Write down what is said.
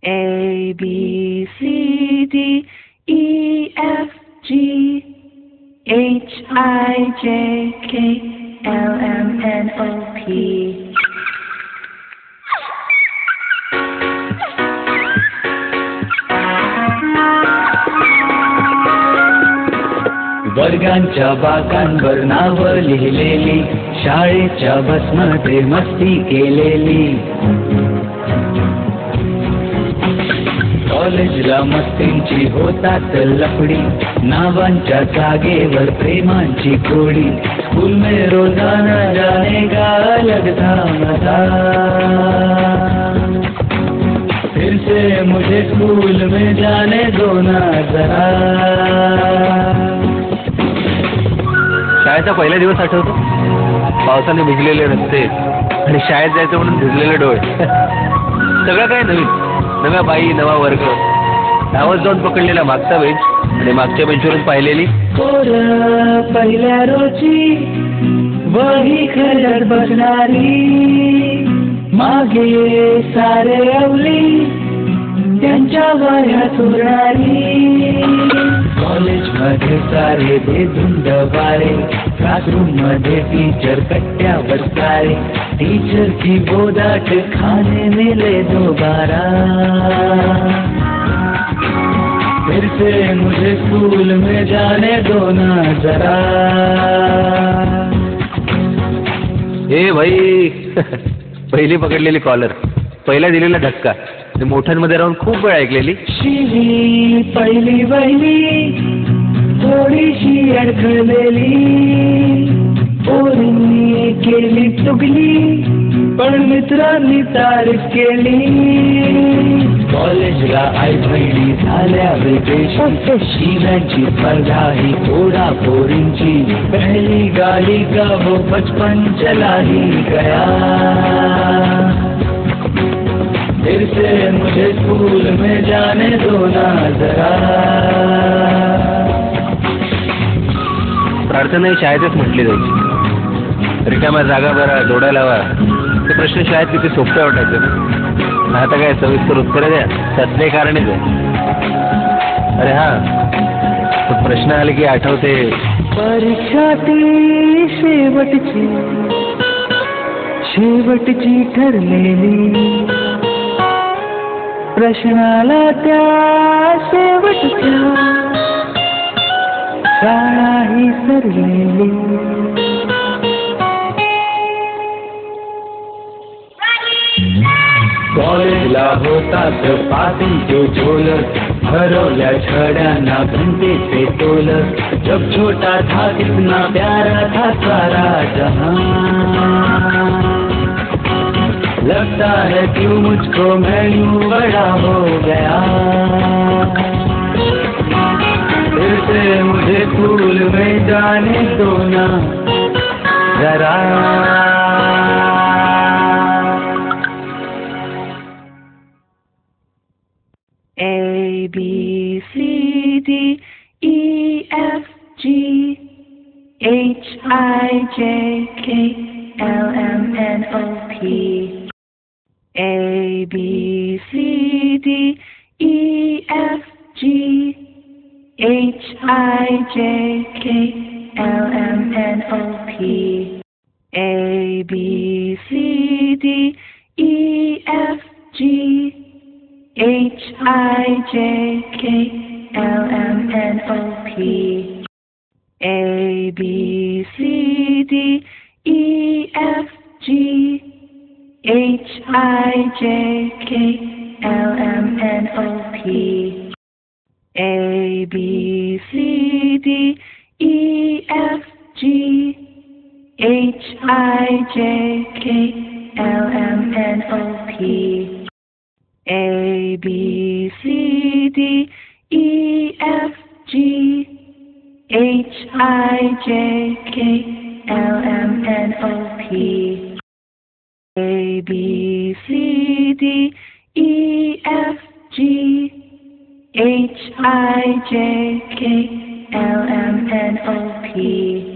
A B C D E F G H I J K L M N O P. वर्गांच्या बाकांवर नावं लिहिलेली, शाळेच्या बसमध्ये मस्ती केलेली, कॉलेजला मस्तींची होतात लफडी, नावांच्या जागेवर प्रेमांची कोडी, स्कूल में रोजाना जाने का अलग था मजा, फिर से मुझे स्कूल में जाने दो ना जरा. शाळेचा पहिला दिवस आठवतो, पावसाने भिजलेले रस्ते आणि शाळेत जायचं म्हणून भिजलेले डोळे. सगळं काय नवीन, नव्या बाई, नवा वर्ग, नावच जाऊन पकडलेला मागचा बेंच आणि मागच्या बेंचवरून पाहिलेली पहिल्या रोजी वही खरड बसणारी, मागे सारे अवली त्यांच्या वह्या चोरणारी, कॉलेजमध्ये सारे बेधुंद बारे, क्लासरूम मध्ये टीचर कट्ट्यावर सारे, टीचर की बोदाट खाने मिले दोबारा, फिर से मुझे स्कूल में जाने दो ना जरा. ए भाई पहिली पकडलेली कॉलर, पहिला दिलेला धक्का, मोठ्यांमध्ये राहून खूप वेळ ऐकलेली शिवी पहिली वहिली थोडीशी अडखळलेली, पोरींनी केली चुकली पण मित्रांनी तारीफ केली, कॉलेजला आई बहिणी झाल्या विदेशी, शिव्यांची स्पर्धा ही पोरा पोरींची, पहली गाडी का वो बचपन चला ही गया, फिर से मुझे स्कूल में जाने दो ना जरा. प्रार्थना ही शाळेतच म्हटली जायची. रिकाम्या जागा बरा, जोड्या लावा, ते प्रश्न शाळेत किती सोपे वाटायचे ना. आता काय सविस्तर उत्तरं द्या, त्यात नाही कारणच आहे. अरे हा, तो प्रश्न आले की आठवते परीक्षा ती शेवटची ठरलेली, प्रश्नाला त्या शेवटच्या शाळा ही सरलेली. कॉलेजला होतात पाटीलचे झोल, हरवल्या छड्यांना घंटेचे तोल, जब छोटा था कितना प्यारा था सारा जहां, लगता है क्यों मुझको मैं यूं बड़ा हो गया, फिर से मुझे स्कूल में जाने दो ना जरा. A B C D E F G H I J K L M N O P. A B C D E F G H I J K L M N O P. A B C D E F G H I J K L M N O P. A B C D E F G H I J K L M N O P. A B C D E F G H I J K L M N O P. A B C D E F G H I J K L M N O P. A B C D E F G H I J K L M N O P.